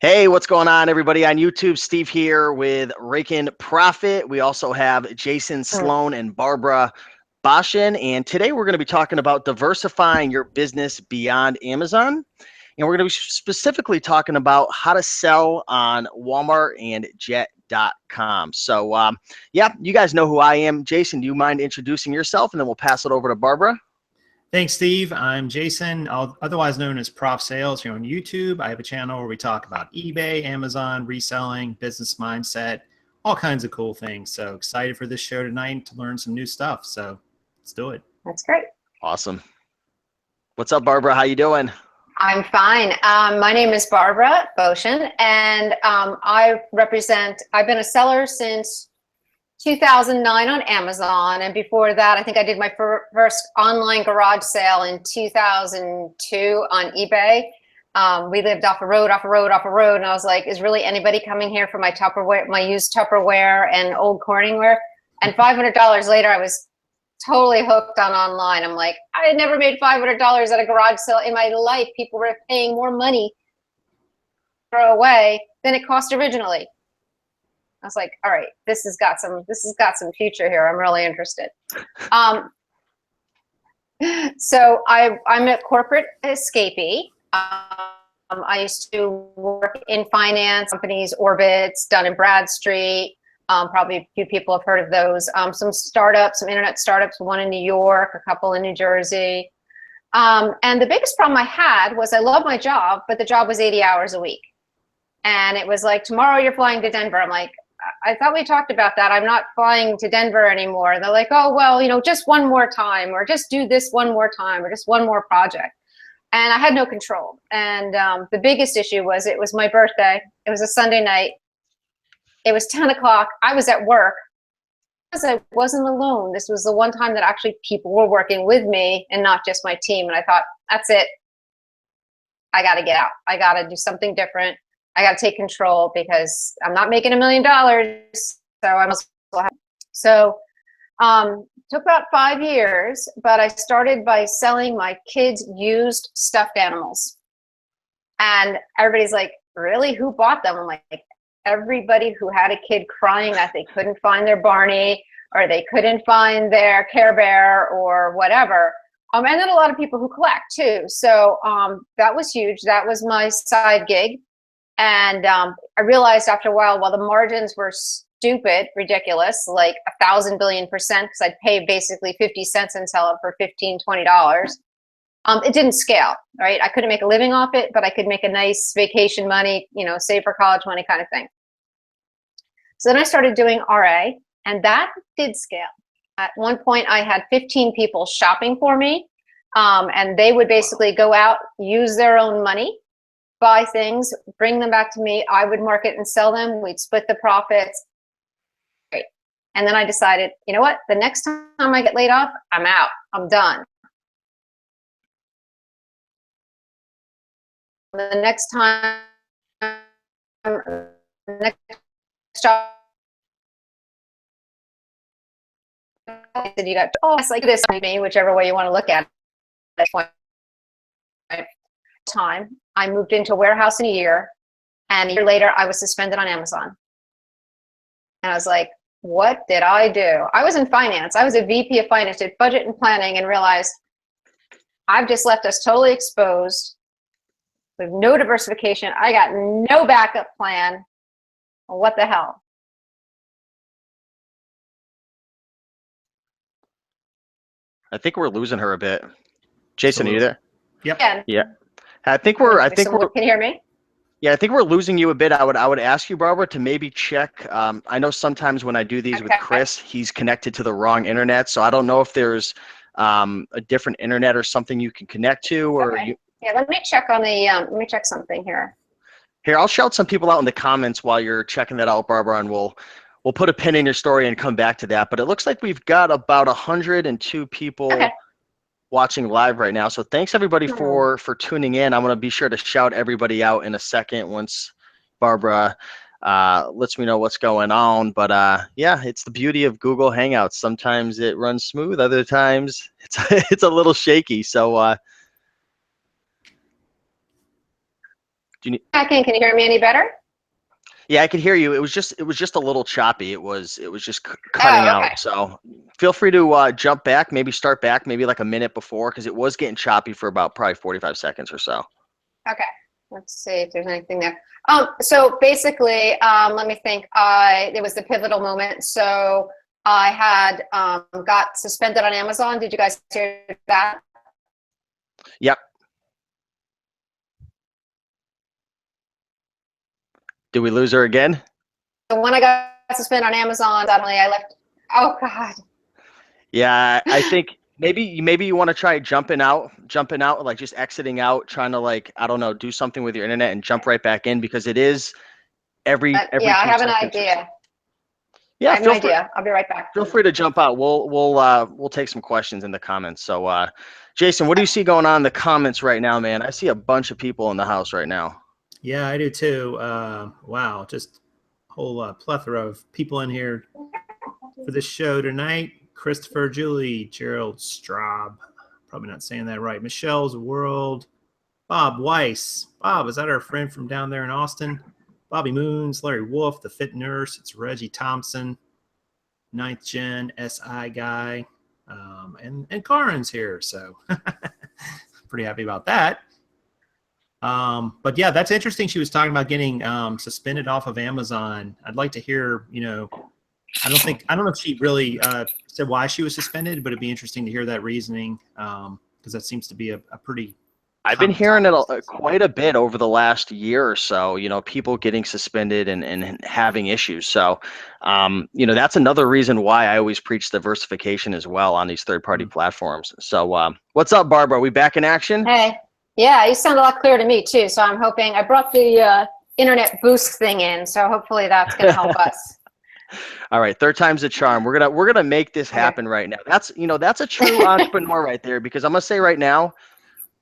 Hey, what's going on, everybody on YouTube? Steve here with Raiken Profit. We also have Jason Sloan and Barbara Boschen. And today we're going to be talking about diversifying your business beyond Amazon. And we're going to be specifically talking about how to sell on Walmart and Jetcom. So, yeah, you guys know who I am. Jason, do you mind introducing yourself? And then we'll pass it over to Barbara. Thanks, Steve. I'm Jason, otherwise known as Prof Sales here on YouTube. I have a channel where we talk about eBay, Amazon, reselling, business mindset, all kinds of cool things. So excited for this show tonight to learn some new stuff. So let's do it. That's great. Awesome. What's up, Barbara? How you doing? I'm fine. My name is Barbara Boschen, and I've been a seller since 2009 on Amazon, and before that I think I did my first online garage sale in 2002 on eBay. We lived off a road, and I was like, is really anybody coming here for my Tupperware, my used Tupperware and old Corningware? And $500 later I was totally hooked on online. I'm like, I had never made $500 at a garage sale in my life. People were paying more money to throw away than it cost originally. I was like, all right, this has got some future here. I'm really interested. So I'm a corporate escapee. I used to work in finance companies, Orbitz, Dun & Bradstreet. Probably a few people have heard of those. Some startups, some internet startups, one in New York, a couple in New Jersey. And the biggest problem I had was I love my job, but the job was 80 hours a week. And it was like, tomorrow you're flying to Denver. I'm like, I thought we talked about that. I'm not flying to Denver anymore. They're like, oh, well, you know, just one more time, or just do this one more time, or just one more project. And I had no control. And the biggest issue was it was my birthday. It was a Sunday night. It was 10 o'clock. I was at work because I wasn't alone. This was the one time that actually people were working with me and not just my team. And I thought, that's it. I got to get out. I got to do something different. I got to take control because I'm not making $1 million. So I must have. So took about 5 years, but I started by selling my kids' used stuffed animals. And everybody's like, really? Who bought them? I'm like, everybody who had a kid crying that they couldn't find their Barney, or they couldn't find their Care Bear, or whatever. And then a lot of people who collect too. So that was huge. That was my side gig. And I realized after a while the margins were stupid, ridiculous, like 1,000 billion %, because I'd pay basically 50 cents and sell it for $15, $20. It didn't scale, right? I couldn't make a living off it, but I could make a nice vacation money, you know, save for college money kind of thing. So then I started doing RA, and that did scale. At one point I had 15 people shopping for me, and they would basically go out, use their own money, buy things, bring them back to me. I would market and sell them. We'd split the profits. Great. And then I decided, you know what? The next time I get laid off, I'm out. I'm done. The next time, next job, I said, you got, oh, it's like this, me, whichever way you want to look at it. Time I moved into a warehouse in a year, and a year later I was suspended on Amazon. And I was like, what did I do? I was in finance. I was a VP of finance, did budget and planning, and realized I've just left us totally exposed with no diversification. I got no backup plan. What the hell? I think we're losing her a bit. Jason, are you there? Yep. Yeah. I think we're. Can you hear me? Yeah, I think we're losing you a bit. I would ask you, Barbara, to maybe check. I know sometimes when I do these with Chris, he's connected to the wrong internet, so I don't know if there's a different internet or something you can connect to, or yeah. Let me check on the. Let me check something here. Here, I'll shout some people out in the comments while you're checking that out, Barbara, and we'll put a pin in your story and come back to that. But it looks like we've got about 102 people. Okay. Watching live right now. So thanks everybody for tuning in. I'm going to be sure to shout everybody out in a second once Barbara lets me know what's going on. But yeah, it's the beauty of Google Hangouts. Sometimes it runs smooth, other times it's a little shaky. So Do you need? Can you hear me any better? Yeah, I could hear you. It was just a little choppy. It was just cutting Oh, okay. out. So feel free to jump back, maybe start back, maybe like a minute before, because it was getting choppy for about probably 45 seconds or so. Okay. Let's see if there's anything there. So basically, let me think. There was the pivotal moment. So I had got suspended on Amazon. Did you guys hear that? Yep. Did we lose her again? So when I got suspended on Amazon, suddenly I left. Oh God. Yeah, I think maybe you want to try jumping out, like just exiting out, trying to like, I don't know, do something with your internet and jump right back in, because it is every Yeah, I 2 have an seconds. idea. Yeah, I have an idea. I'll be right back. Feel free to jump out. We'll take some questions in the comments. So Jason, what do you see going on in the comments right now, man? I see a bunch of people in the house right now. Yeah, I do too. Wow, just a whole plethora of people in here for this show tonight. Christopher, Julie, Gerald Straub, probably not saying that right. Michelle's World, Bob Weiss. Bob, is that our friend from down there in Austin? Bobby Moons, Larry Wolf, the Fit Nurse. It's Reggie Thompson, 9th Gen SI guy, and Karen's here, so pretty happy about that. But yeah, that's interesting. She was talking about getting suspended off of Amazon. I'd like to hear, I don't know if she really said why she was suspended, but it'd be interesting to hear that reasoning, because that seems to be a pretty. I've been hearing it quite a bit over the last year or so, people getting suspended and having issues. So, that's another reason why I always preach diversification as well on these third-party platforms. So what's up, Barbara? Are we back in action? Hey, yeah, you sound a lot clearer to me too. So I'm hoping I brought the internet boost thing in. So hopefully that's going to help us. All right, third time's the charm. We're gonna make this happen right now. That's a true entrepreneur right there, because I'm gonna say right now,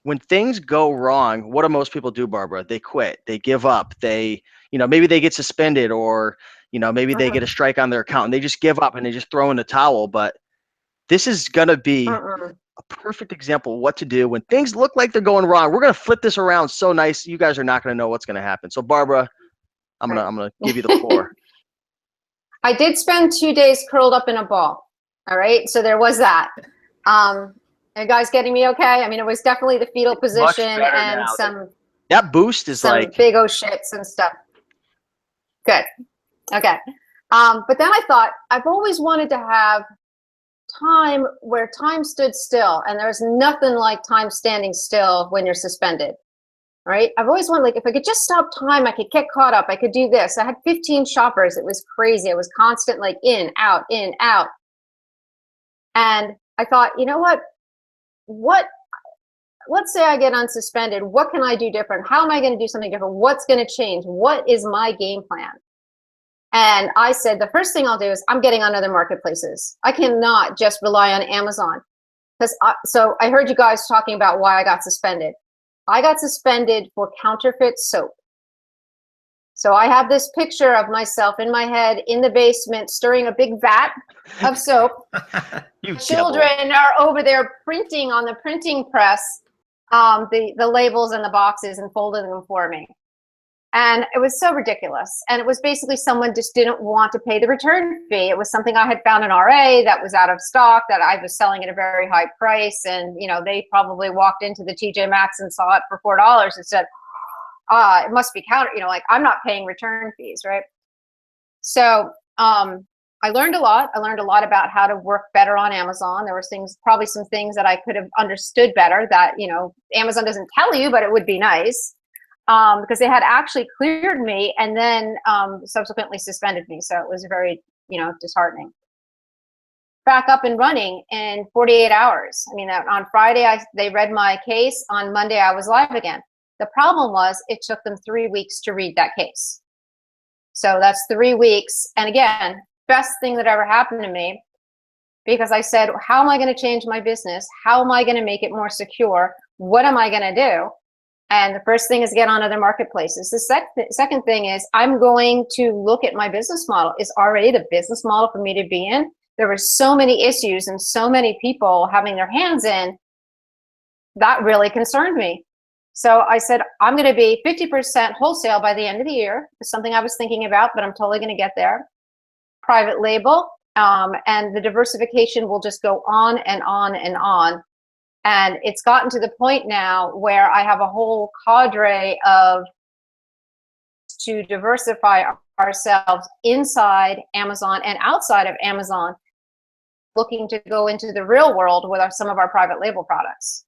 when things go wrong, what do most people do, Barbara? They quit, they give up, they, maybe they get suspended, or, maybe they get a strike on their account and they just give up and they just throw in the towel. But this is going to be a perfect example of what to do when things look like they're going wrong. We're going to flip this around so nice. You guys are not going to know what's going to happen. So Barbara, I'm going to give you the floor. I did spend 2 days curled up in a ball. All right. So there was that. Are you guys getting me okay? I mean, it was definitely the fetal position and some that boost is some like big shits and stuff. Good. Okay. But then I thought, I've always wanted to have time where time stood still, and there's nothing like time standing still when you're suspended. Right? I've always wanted, like, if I could just stop time, I could get caught up. I could do this. I had 15 shoppers. It was crazy. I was constant, like in, out, in, out. And I thought, you know what? Let's say I get unsuspended. What can I do different? How am I going to do something different? What's going to change? What is my game plan? And I said, the first thing I'll do is I'm getting on other marketplaces. I cannot just rely on Amazon. So I heard you guys talking about why I got suspended. I got suspended for counterfeit soap. So I have this picture of myself in my head in the basement stirring a big vat of soap. Children are over there printing on the printing press the labels and the boxes and folding them for me. And it was so ridiculous. And it was basically someone just didn't want to pay the return fee. It was something I had found in RA that was out of stock, that I was selling at a very high price. And, they probably walked into the TJ Maxx and saw it for $4 and said, it must be counter, like I'm not paying return fees, right? So I learned a lot. I learned a lot about how to work better on Amazon. There were probably some things that I could have understood better that, Amazon doesn't tell you, but it would be nice. Because they had actually cleared me and then subsequently suspended me. So it was very, disheartening. Back up and running in 48 hours. I mean, on Friday, they read my case. On Monday, I was live again. The problem was it took them 3 weeks to read that case. So that's 3 weeks. And again, best thing that ever happened to me, because I said, how am I going to change my business? How am I going to make it more secure? What am I going to do? And the first thing is get on other marketplaces. The second thing is I'm going to look at my business model. Is already the business model for me to be in? There were so many issues and so many people having their hands in. That really concerned me. So I said, I'm going to be 50% wholesale by the end of the year. It's something I was thinking about, but I'm totally going to get there. Private label, and the diversification will just go on and on and on. And it's gotten to the point now where I have a whole cadre of to diversify ourselves inside Amazon and outside of Amazon, looking to go into the real world with some of our private label products,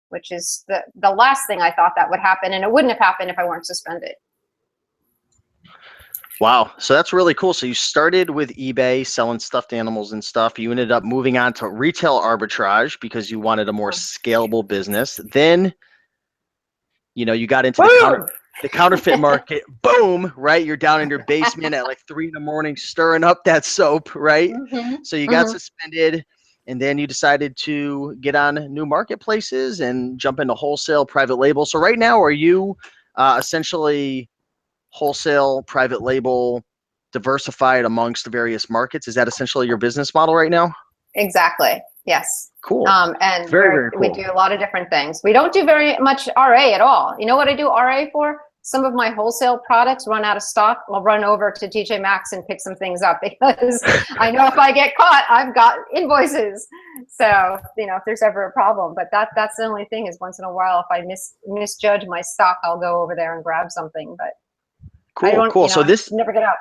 which is the last thing I thought that would happen. And it wouldn't have happened if I weren't suspended. Wow. So that's really cool. So you started with eBay selling stuffed animals and stuff. You ended up moving on to retail arbitrage because you wanted a more scalable business. Then, you got into the counterfeit market. Boom, right? You're down in your basement at like 3 a.m. stirring up that soap, right? So you got suspended, and then you decided to get on new marketplaces and jump into wholesale private label. So right now, are you essentially wholesale, private label, diversified amongst the various markets? Is that essentially your business model right now? Exactly. Yes. Cool. And very cool. We do a lot of different things. We don't do very much RA at all. You know what I do RA for? Some of my wholesale products run out of stock. I'll run over to TJ Maxx and pick some things up because I know if I get caught, I've got invoices. So, if there's ever a problem, but that's the only thing is once in a while, if I misjudge my stock, I'll go over there and grab something, but cool. So this never get out.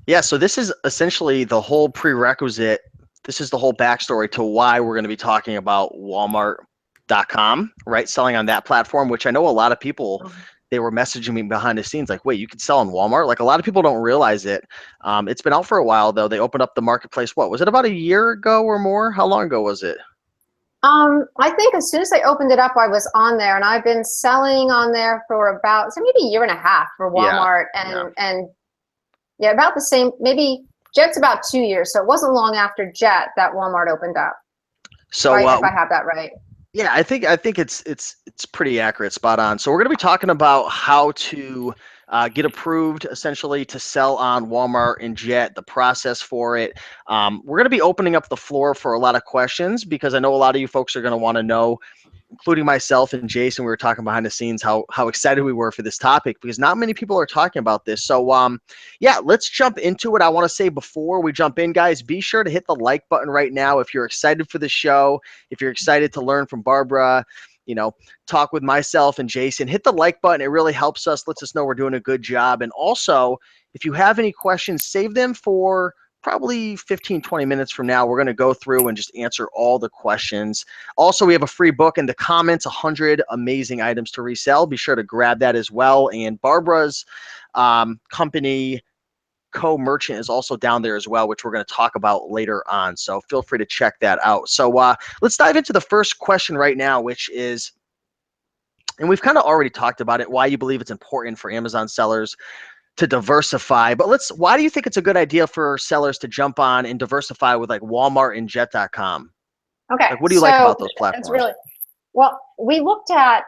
Yeah. So this is essentially the whole prerequisite. This is the whole backstory to why we're going to be talking about Walmartcom, right? Selling on that platform, which I know a lot of people, they were messaging me behind the scenes like, wait, you can sell on Walmart? Like a lot of people don't realize it. It's been out for a while though. They opened up the marketplace. What was it, about a year ago or more? How long ago was it? I think as soon as they opened it up, I was on there, and I've been selling on there for about maybe a year and a half for Walmart, and about the same. Maybe Jet's about 2 years, so it wasn't long after Jet that Walmart opened up. So right, if I have that right. Yeah, I think it's pretty accurate, spot on. So we're going to be talking about how to get approved essentially to sell on Walmart and Jet, the process for it. We're going to be opening up the floor for a lot of questions because I know a lot of you folks are going to want to know, including myself and Jason. We were talking behind the scenes how excited we were for this topic because not many people are talking about this. So yeah, let's jump into it. I want to say before we jump in, guys, be sure to hit the like button right now if you're excited for the show, if you're excited to learn from Barbara, talk with myself and Jason. Hit the like button. It really helps us, lets us know we're doing a good job. And also, if you have any questions, save them for probably 15-20 minutes from now. We're going to go through and just answer all the questions. Also, we have a free book in the comments, 100 amazing items to resell. Be sure to grab that as well. And Barbara's company co-merchant is also down there as well, which we're going to talk about later on. So feel free to check that out. So let's dive into the first question right now, which is, and we've kind of already talked about it, why you believe it's important for Amazon sellers to diversify. But why do you think it's a good idea for sellers to jump on and diversify with like Walmart and Jet.com? Okay. Like, what do you like about those platforms? Well, we looked at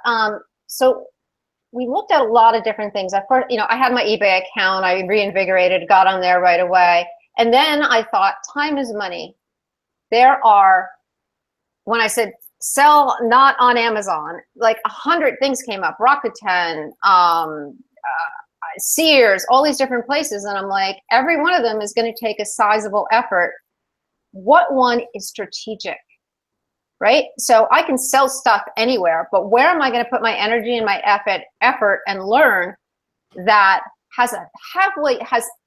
we looked at a lot of different things. At first, I had my eBay account, I reinvigorated, got on there right away. And then I thought, time is money. When I said sell not on Amazon, like 100 things came up, Rakuten, Sears, all these different places. And I'm like, every one of them is going to take a sizable effort. What one is strategic? Right? So I can sell stuff anywhere, but where am I going to put my energy and my effort and learn that has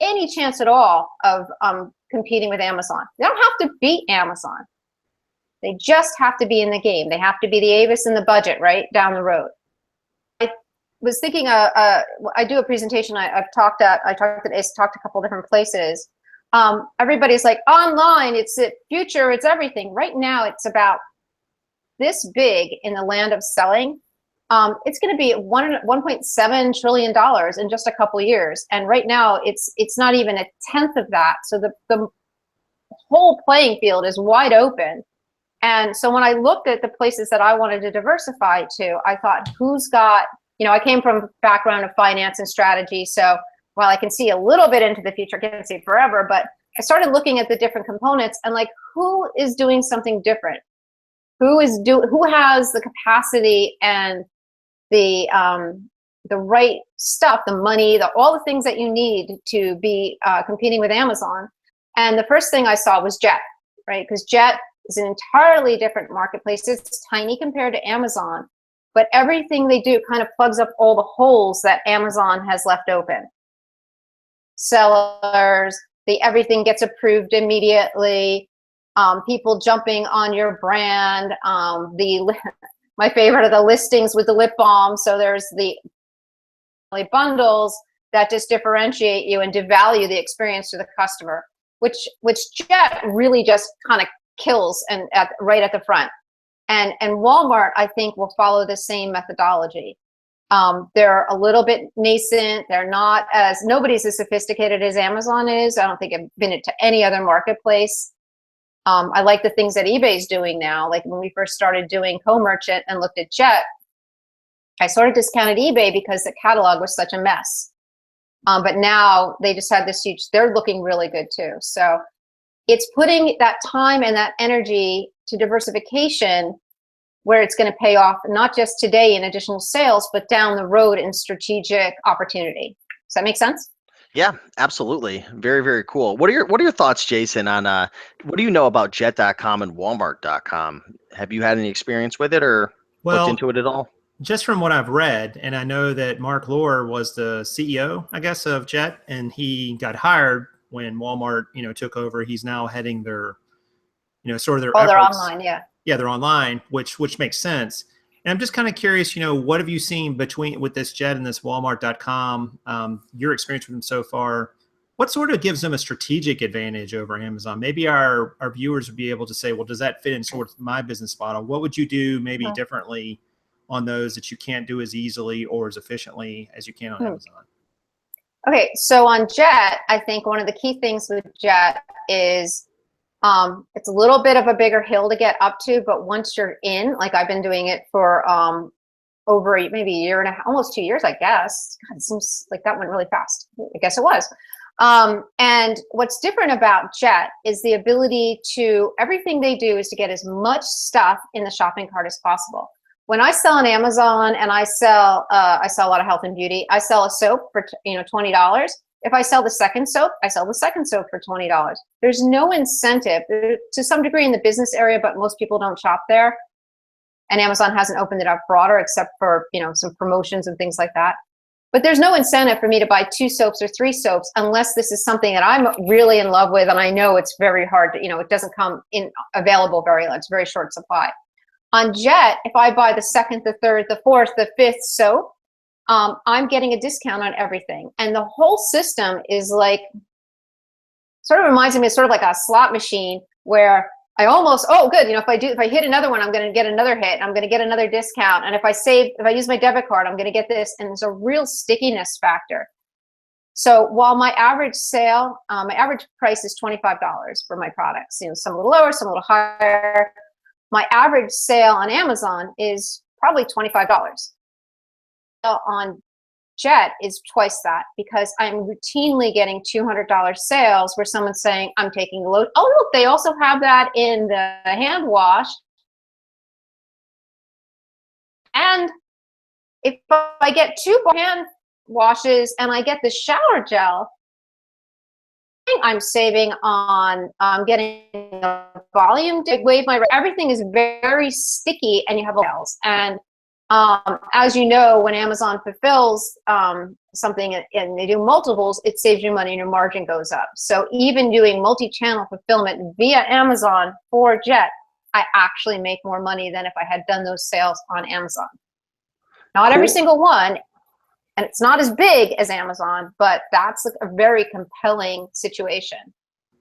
any chance at all of competing with Amazon? They don't have to beat Amazon. They just have to be in the game. They have to be the Avis in the budget, right? Down the road. I was thinking, I do a presentation. I talked at ACE, talked a couple different places. Everybody's like, online, it's the future, it's everything. Right now, it's about this big in the land of selling. It's going to be $1.7 trillion in just a couple of years. And right now it's not even a tenth of that. So the whole playing field is wide open. And so when I looked at the places that I wanted to diversify to, I thought, who's got, I came from a background of finance and strategy. So while I can see a little bit into the future, I can't see forever, but I started looking at the different components and like, who is doing something different? Who has the capacity and the right stuff, the money, all the things that you need to be competing with Amazon. And the first thing I saw was Jet, right? Because Jet is an entirely different marketplace. It's tiny compared to Amazon, but everything they do kind of plugs up all the holes that Amazon has left open. Sellers, everything gets approved immediately. People jumping on your brand. My favorite are the listings with the lip balm. So there's the bundles that just differentiate you and devalue the experience to the customer, which Jet really just kind of kills and right at the front. And Walmart, I think, will follow the same methodology. They're a little bit nascent. Nobody's as sophisticated as Amazon is. I don't think I've been to any other marketplace. I like the things that eBay's doing now. Like when we first started doing co-merchant and looked at Jet, I sort of discounted eBay because the catalog was such a mess. But now they just had this huge, they're looking really good too. So it's putting that time and that energy to diversification where it's going to pay off, not just today in additional sales, but down the road in strategic opportunity. Does that make sense? Yeah, absolutely. Very, very cool. What are your thoughts, Jason, on what do you know about Jet.com and Walmart.com? Have you had any experience with it or looked into it at all? Just from what I've read, and I know that Marc Lore was the CEO, I guess, of Jet, and he got hired when Walmart, took over. He's now heading their, sort of their efforts. They're online, yeah. Yeah, they're online, which makes sense. And I'm just kind of curious, what have you seen with this Jet and this Walmart.com, your experience with them so far? What sort of gives them a strategic advantage over Amazon? Maybe our viewers would be able to say, well, does that fit in sort of my business model? What would you do maybe differently on those that you can't do as easily or as efficiently as you can on Amazon? Okay, so on Jet, I think one of the key things with Jet is it's a little bit of a bigger hill to get up to, but once you're in, like I've been doing it for over maybe a year and a half, almost 2 years, I guess. God, it seems like that went really fast. I guess it was. And what's different about Jet is the ability to, everything they do is to get as much stuff in the shopping cart as possible. When I sell on Amazon and I sell a lot of health and beauty, I sell a soap for $20. If I sell the second soap, I sell the second soap for $20. There's no incentive to some degree in the business area, but most people don't shop there. And Amazon hasn't opened it up broader except for, some promotions and things like that. But there's no incentive for me to buy 2 soaps or 3 soaps unless this is something that I'm really in love with and I know it's very hard to, it doesn't come in available it's very short supply. On Jet, if I buy the second, the third, the fourth, the fifth soap, I'm getting a discount on everything. And the whole system is like, sort of reminds me of sort of like a slot machine where I almost, if I hit another one, I'm going to get another hit. I'm going to get another discount. And if I use my debit card, I'm going to get this. And there's a real stickiness factor. So while my average sale, my average price is $25 for my products, some a little lower, some a little higher. My average sale on Amazon is probably $25. On Jet is twice that because I'm routinely getting $200 sales where someone's saying, I'm taking a load. Oh, look, they also have that in the hand wash. And if I get 2 hand washes and I get the shower gel, I'm saving on getting a volume, everything is very sticky and you have sales. And as you know, when Amazon fulfills something and they do multiples, it saves you money and your margin goes up. So even doing multi-channel fulfillment via Amazon for Jet, I actually make more money than if I had done those sales on Amazon. Not every single one, and it's not as big as Amazon, but that's a very compelling situation.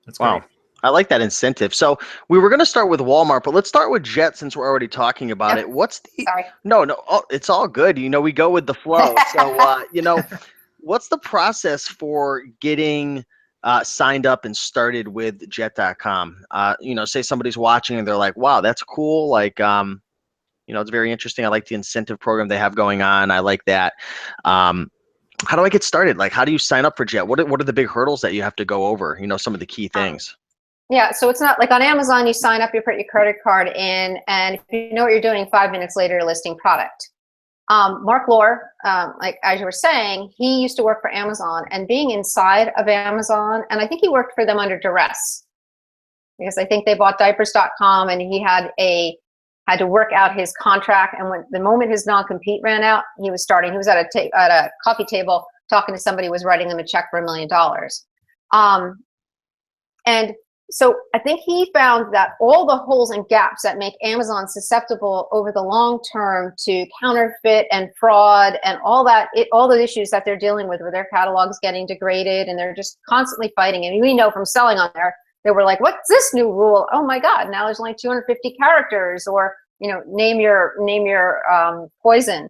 That's great. Wow. I like that incentive. So we were going to start with Walmart, but let's start with Jet since we're already talking about it. What's the? Sorry. No, it's all good. We go with the flow. So, what's the process for getting signed up and started with Jet.com? Say somebody's watching and they're like, wow, that's cool. Like, it's very interesting. I like the incentive program they have going on. I like that. How do I get started? Like, how do you sign up for Jet? What are the big hurdles that you have to go over? Some of the key things. Yeah, so it's not like on Amazon, you sign up, you put your credit card in, and if you know what you're doing, 5 minutes later, you're listing product. Marc Lore, like as you were saying, he used to work for Amazon, and being inside of Amazon, and I think he worked for them under duress, because I think they bought diapers.com, and he had to work out his contract. And when the moment his non-compete ran out, he was at a coffee table talking to somebody who was writing them a check for $1 million. And so I think he found that all the holes and gaps that make Amazon susceptible over the long term to counterfeit and fraud and all the issues that they're dealing with, where their catalog's getting degraded and they're just constantly fighting. And we know from selling on there, they were like, what's this new rule? Oh my God, now there's only 250 characters, or, you know, name your poison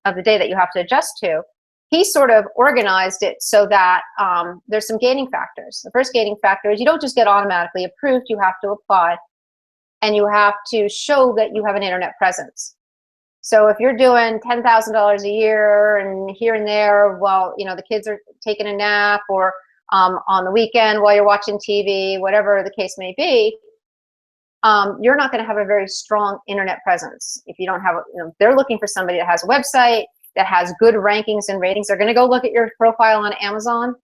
of the day that you have to adjust to. He sort of organized it so that there's some gating factors. The first gating factor is you don't just get automatically approved, you have to apply, and you have to show that you have an internet presence. So if you're doing $10,000 a year and here and there while, you know, the kids are taking a nap, or on the weekend while you're watching TV, whatever the case may be, you're not going to have a very strong internet presence. If you don't have, they're looking for somebody that has a website, that has good rankings and ratings. They're going to go look at your profile on Amazon.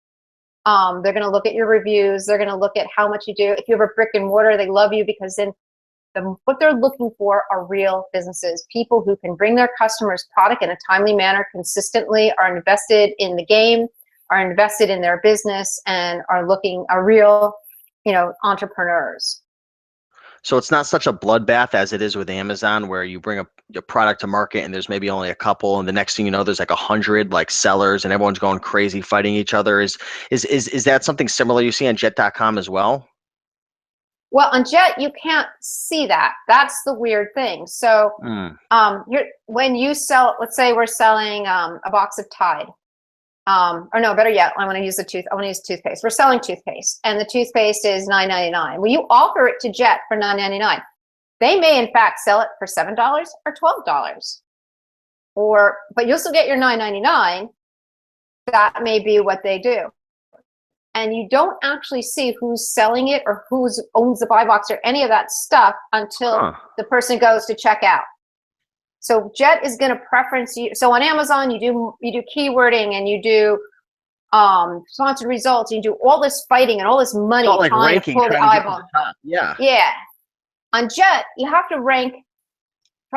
They're going to look at your reviews. They're going to look at how much you do. If you have a brick and mortar, they love you, because then what they're looking for are real businesses, people who can bring their customers product in a timely manner consistently, are invested in the game, are invested in their business, and are real, entrepreneurs. So it's not such a bloodbath as it is with Amazon, where you bring a product to market and there's maybe only a couple, and the next thing you know, there's like 100 like sellers and everyone's going crazy fighting each other. Is that something similar you see on Jet.com as well? Well, on Jet, you can't see that. That's the weird thing. So when you sell, let's say we're selling a box of Tide. Or no, better yet, I want to use toothpaste. We're selling toothpaste, and the toothpaste is $9.99. Well, you offer it to Jet for $9.99. They may, in fact, sell it for $7 or $12. But you'll still get your $9.99. That may be what they do. And you don't actually see who's selling it or who owns the buy box or any of that stuff until the person goes to check out. So Jet is going to preference you. So on Amazon, you do keywording, and you do sponsored results. You do all this fighting and all this money trying to pull the eyeball. Yeah. Yeah. On Jet, you have to rank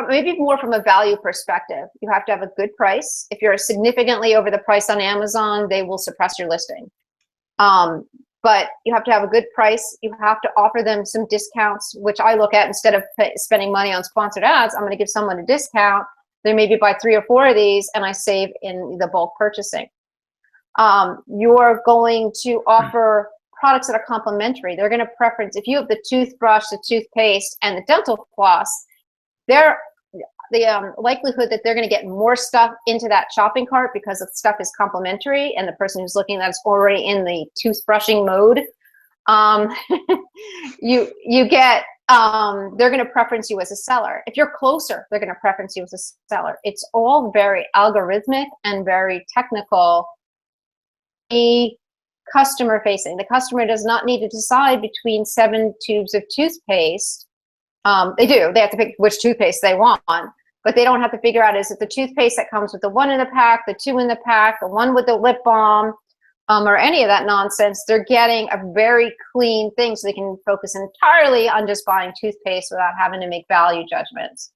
maybe more from a value perspective. You have to have a good price. If you're significantly over the price on Amazon, they will suppress your listing. But you have to have a good price. You have to offer them some discounts, which I look at. Instead of spending money on sponsored ads, I'm going to give someone a discount. They maybe buy 3 or 4 of these, and I save in the bulk purchasing. You're going to offer products that are complementary. They're going to preference, if you have the toothbrush, the toothpaste, and the dental floss, the likelihood that they're going to get more stuff into that shopping cart because the stuff is complementary, and the person who's looking at it's already in the toothbrushing mode, you get they're going to preference you as a seller. If you're closer, they're going to preference you as a seller. It's all very algorithmic and very technical, customer facing. The customer does not need to decide between 7 tubes of toothpaste. They have to pick which toothpaste they want, but they don't have to figure out, is it the toothpaste that comes with the 1 in the pack, the 2 in the pack, the 1 with the lip balm, or any of that nonsense. They're getting a very clean thing, so they can focus entirely on just buying toothpaste without having to make value judgments.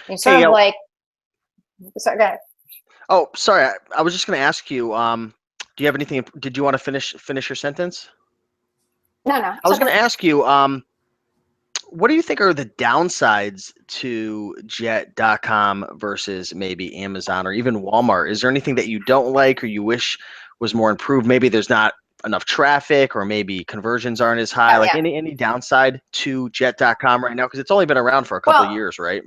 It's sort of like, sorry, go ahead. Oh, sorry. I was just going to ask you, do you have anything, did you want to finish your sentence? No. I was going to ask you, what do you think are the downsides to Jet.com versus maybe Amazon or even Walmart? Is there anything that you don't like or you wish was more improved? Maybe there's not enough traffic, or maybe conversions aren't as high. Any downside to Jet.com right now? Because it's only been around for a couple of years, right?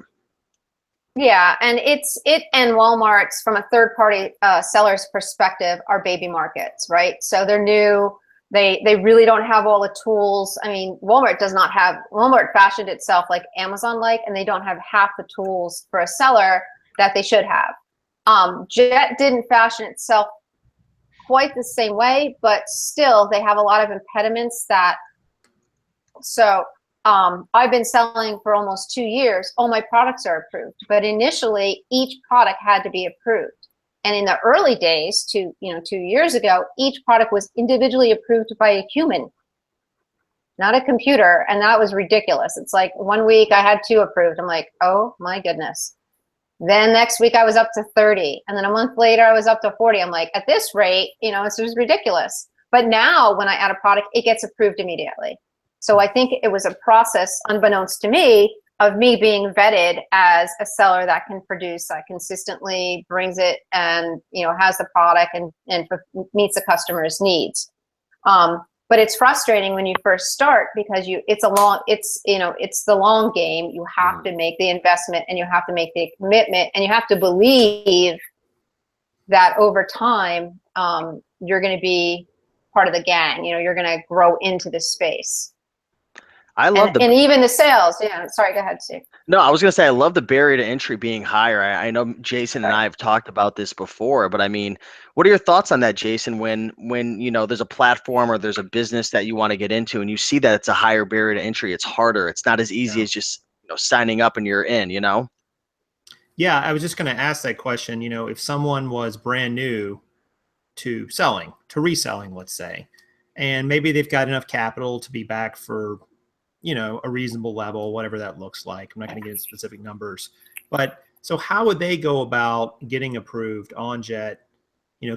Yeah, and it and Walmart's, from a third-party seller's perspective, are baby markets, right? So they're new. They really don't have all the tools. I mean, Walmart fashioned itself like Amazon-like, and they don't have half the tools for a seller that they should have. Jet didn't fashion itself quite the same way, but still they have a lot of impediments that, so I've been selling for almost 2 years. All my products are approved, but initially each product had to be approved. And in the early days, 2 years ago, each product was individually approved by a human, not a computer. And that was ridiculous. It's like 1 week I had 2 approved. I'm like, oh my goodness. Then next week I was up to 30. And then a month later I was up to 40. I'm like, at this rate, it's just ridiculous. But now when I add a product, it gets approved immediately. So I think it was a process, unbeknownst to me, of me being vetted as a seller that can produce, that consistently brings it and, has the product and meets the customer's needs. But it's frustrating when you first start because it's the long game. You have to make the investment and you have to make the commitment and you have to believe that over time, you're going to be part of the gang. You're going to grow into this space. And even the sales. Yeah. Sorry, go ahead, Steve. No, I was going to say, I love the barrier to entry being higher. I know Jason and I have talked about this before, but I mean, what are your thoughts on that, Jason, when there's a platform or there's a business that you want to get into and you see that it's a higher barrier to entry, it's harder. It's not as easy as just, signing up and you're in, Yeah, I was just going to ask that question. If someone was brand new to reselling, let's say, and maybe they've got enough capital to be back for a reasonable level, whatever that looks like. I'm not going to get into specific numbers, but so how would they go about getting approved on Jet?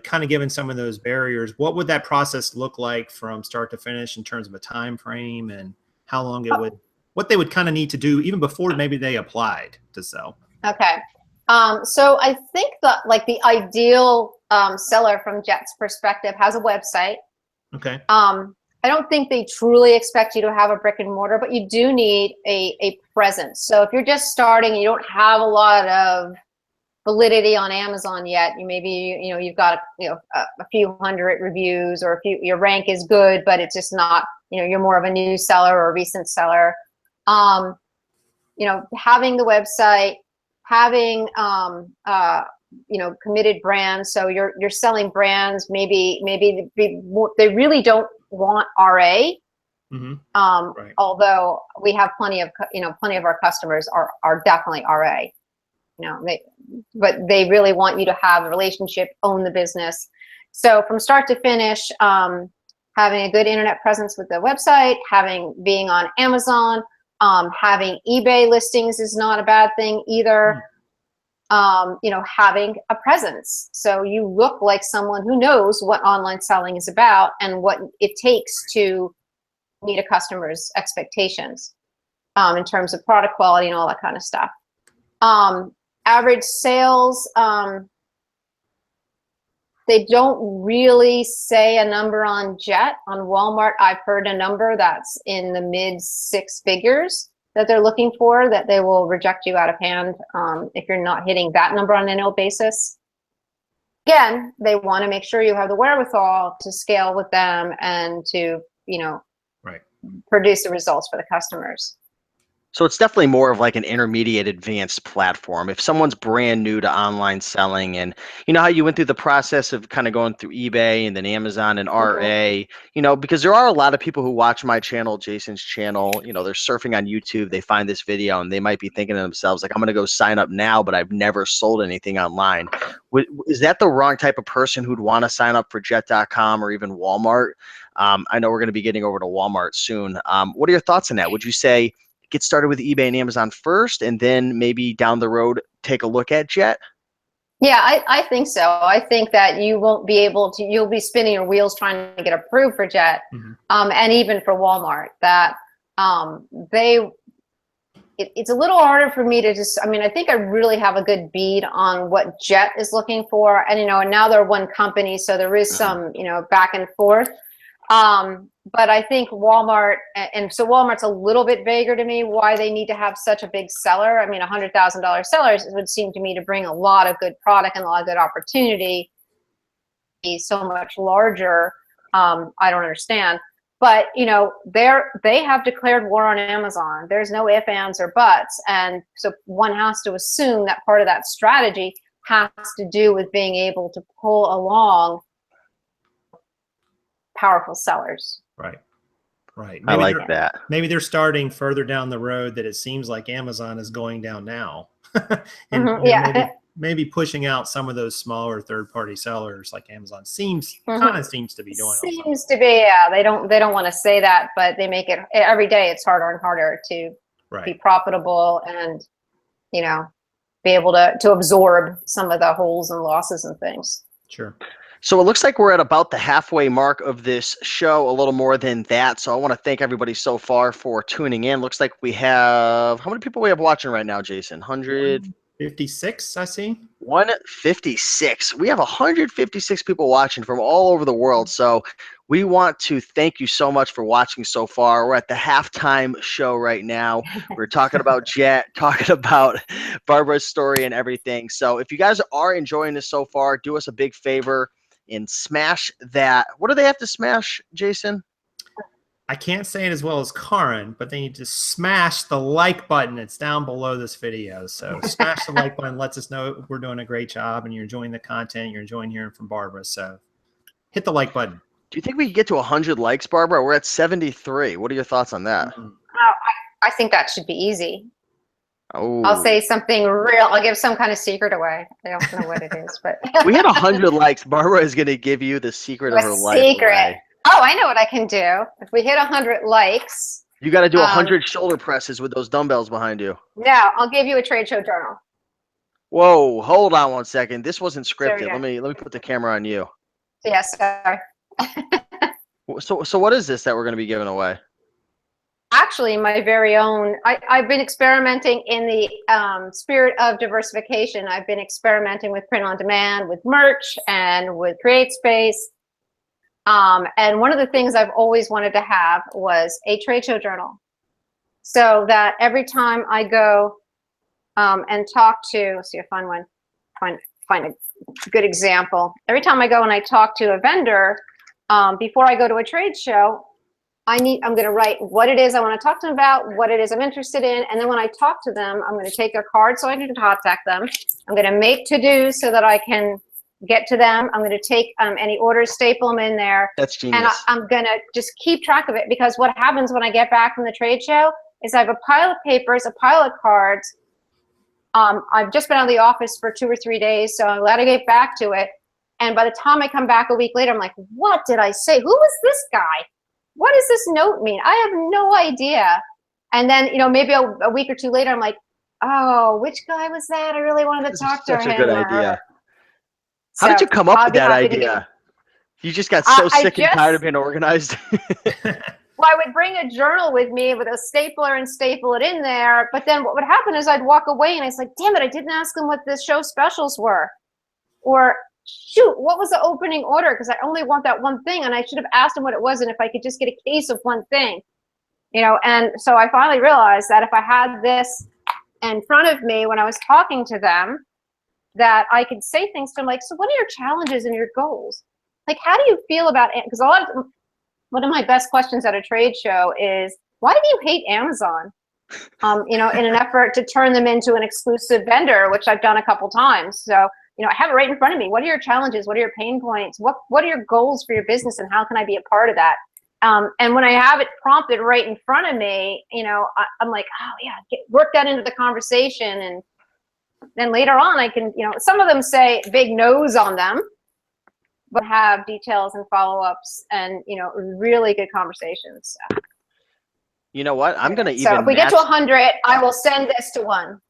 Kind of given some of those barriers, what would that process look like from start to finish in terms of a time frame and how long what they would kind of need to do even before maybe they applied to sell? Okay. So I think that the ideal seller from Jet's perspective has a website. Okay. I don't think they truly expect you to have a brick and mortar, but you do need a presence. So if you're just starting and you don't have a lot of validity on Amazon yet, you've got a few hundred reviews or your rank is good, but it's just not, you're more of a new seller or a recent seller. Having the website, having committed brands. So you're selling brands. Maybe they really don't want RA. Mm-hmm. Right. Although we have plenty of our customers are definitely RA. But they really want you to have a relationship, own the business. So from start to finish, having a good internet presence with the website, being on Amazon, having eBay listings is not a bad thing either. Having a presence. So you look like someone who knows what online selling is about and what it takes to meet a customer's expectations in terms of product quality and all that kind of stuff. Average sales, they don't really say a number on Jet. On Walmart, I've heard a number that's in the mid 6 figures that they're looking for, that they will reject you out of hand if you're not hitting that number on an annual basis. Again, they want to make sure you have the wherewithal to scale with them and to, right, produce the results for the customers. So it's definitely more of like an intermediate advanced platform. If someone's brand new to online selling, and how you went through the process of kind of going through eBay and then Amazon and RA, because there are a lot of people who watch my channel, Jason's channel, they're surfing on YouTube, they find this video and they might be thinking to themselves, like, I'm going to go sign up now, but I've never sold anything online. Is that the wrong type of person who'd want to sign up for Jet.com or even Walmart? I know we're going to be getting over to Walmart soon. What are your thoughts on that? Would you say get started with eBay and Amazon first, and then maybe down the road take a look at Jet? Yeah, I think so. I think that you won't be able to, you'll be spinning your wheels trying to get approved for Jet, and even for Walmart. That it's a little harder for me to just, I think I really have a good bead on what Jet is looking for. And, and now they're one company, so there is some, back and forth. But I think Walmart, and so Walmart's a little bit vaguer to me why they need to have such a big seller. $100,000 sellers would seem to me to bring a lot of good product and a lot of good opportunity. Be so much larger. I don't understand. But, they have declared war on Amazon. There's no ifs, ands, or buts. And so one has to assume that part of that strategy has to do with being able to pull along powerful sellers. Right. Right. I like that. Maybe they're starting further down the road that it seems like Amazon is going down now. And Yeah. maybe pushing out some of those smaller third-party sellers like Amazon kind of seems to be doing. Seems to be, yeah. They don't want to say that, but they make it every day. It's harder and harder to be profitable and, you know, be able to absorb some of the holes and losses and things. Sure. So it looks like we're at about the halfway mark of this show, a little more than that. So I want to thank everybody so far for tuning in. Looks like we have, how many people we have watching right now, Jason? 156, I see. 156. We have 156 people watching from all over the world. So we want to thank you so much for watching so far. We're at the halftime show right now. We're talking about Jet, talking about Barbara's story and everything. So if you guys are enjoying this so far, do us a big favor and smash that. What do they have to smash, Jason? I can't say it as well as Karin, but they need to smash the like button. It's down below this video. So smash the like button. Lets us know we're doing a great job and you're enjoying the content. You're enjoying hearing from Barbara. So hit the like button. Do you think we can get to 100 likes, Barbara? We're at 73. What are your thoughts on that? I think that should be easy. Oh. I'll say something real. I'll give some kind of secret away. I don't know what it is, but we had 100 likes. Barbara is going to give you the secret of her life. Away. Oh, I know what I can do. If we hit 100 likes, you got to do 100 shoulder presses with those dumbbells behind you. No, I'll give you a trade show journal. Whoa, hold on one second. This wasn't scripted. Let me put the camera on you. Yes, sorry. So what is this that we're going to be giving away? Actually, my very own. I've been experimenting in the spirit of diversification. I've been experimenting with print on demand, with merch, and with Create Space. And one of the things I've always wanted to have was a trade show journal, so that every time I go and talk to, let's see, a fun one, find a good example. Every time I go and I talk to a vendor, before I go to a trade show, I'm going to write what it is I want to talk to them about, what it is I'm interested in, and then when I talk to them, I'm going to take their card so I can contact them. I'm going to make to-dos so that I can get to them. I'm going to take any orders, staple them in there. That's genius. And I'm going to just keep track of it, because what happens when I get back from the trade show is I have a pile of papers, a pile of cards. I've just been out of the office for 2 or 3 days, so I'm glad to get back to it. And by the time I come back a week later, I'm like, what did I say? Who was this guy? What does this note mean? I have no idea. And then, you know, maybe a week or two later, I'm like, oh, which guy was that? I really wanted to talk to him. Such a good idea. How did you come up with that idea? You just got so sick and tired of being organized. Well, I would bring a journal with me with a stapler and staple it in there. But then what would happen is I'd walk away and I was like, damn it, I didn't ask them what the show specials were. Or shoot, what was the opening order? Because I only want that one thing, and I should have asked him what it was, and if I could just get a case of one thing, you know. And so I finally realized that if I had this in front of me when I was talking to them, that I could say things to them like, so what are your challenges and your goals? Like, how do you feel about it? Because one of my best questions at a trade show is, why do you hate Amazon? You know, in an effort to turn them into an exclusive vendor, which I've done a couple times. So, you know, I have it right in front of me. What are your challenges? What are your pain points? What are your goals for your business, and how can I be a part of that? And when I have it prompted right in front of me, you know, I'm like, oh yeah, work that into the conversation. And then later on I can, you know, some of them say big no's on them, but have details and follow-ups and, you know, really good conversations. So. You know what? I'm going to even So if we get to 100, I will send this to one.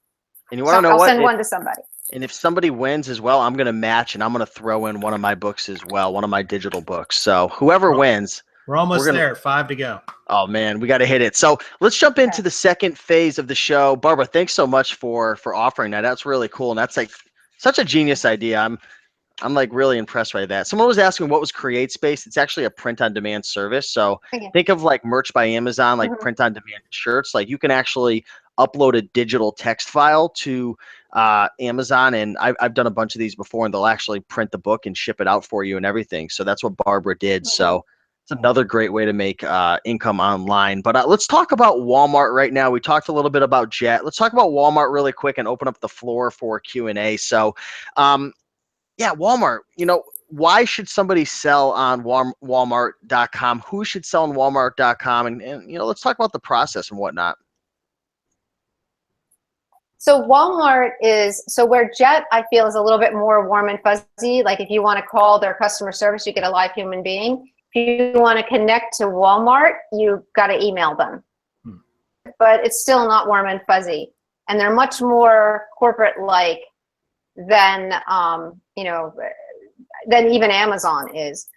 And you want to know what? I'll send one to somebody. And if somebody wins as well, I'm going to match, and I'm going to throw in one of my books as well, one of my digital books. So whoever wins. We're almost there. 5 to go. Oh, man, we got to hit it. So let's jump into the second phase of the show. Barbara, thanks so much for offering that. That's really cool, and that's like such a genius idea. I'm like really impressed by that. Someone was asking what was Create Space. It's actually a print-on-demand service. So think of like merch by Amazon, like print-on-demand shirts. Like you can actually upload a digital text file to Amazon, and I've done a bunch of these before, and they'll actually print the book and ship it out for you and everything. So that's what Barbara did. So it's another great way to make income online. But let's talk about Walmart right now. We talked a little bit about Jet. Let's talk about Walmart really quick and open up the floor for Q&A. So yeah, Walmart, you know, why should somebody sell on Walmart.com? Who should sell on Walmart.com? And let's talk about the process and whatnot. So Walmart is, so where Jet, I feel, is a little bit more warm and fuzzy. Like if you want to call their customer service, you get a live human being. If you want to connect to Walmart, you got to email them. But it's still not warm and fuzzy. And they're much more corporate-like than, than even Amazon is.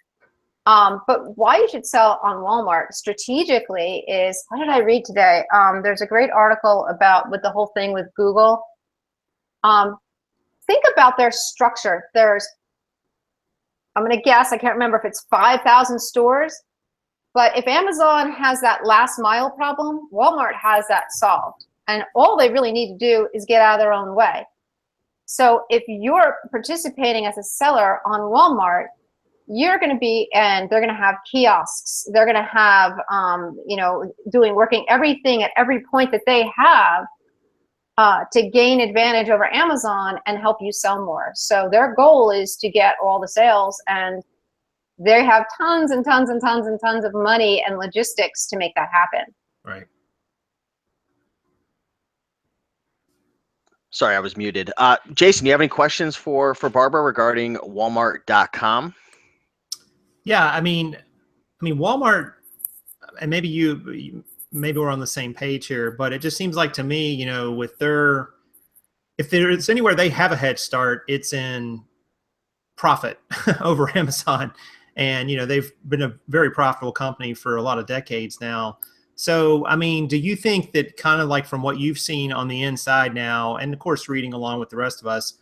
But why you should sell on Walmart strategically is, what did I read today? There's a great article about with the whole thing with Google. Think about their structure. I'm going to guess, I can't remember if it's 5,000 stores, but if Amazon has that last mile problem, Walmart has that solved. And all they really need to do is get out of their own way. So if you're participating as a seller on Walmart, you're going to be, and they're going to have kiosks. They're going to have, working everything at every point that they have to gain advantage over Amazon and help you sell more. So their goal is to get all the sales, and they have tons and tons and tons and tons of money and logistics to make that happen. Right. Sorry, I was muted. Jason, do you have any questions for Barbara regarding Walmart.com? Yeah, I mean, Walmart, and maybe we're on the same page here, but it just seems like to me, with if there's anywhere they have a head start, it's in profit over Amazon. And, they've been a very profitable company for a lot of decades now. So, I mean, do you think that kind of like from what you've seen on the inside now, and of course, reading along with the rest of us,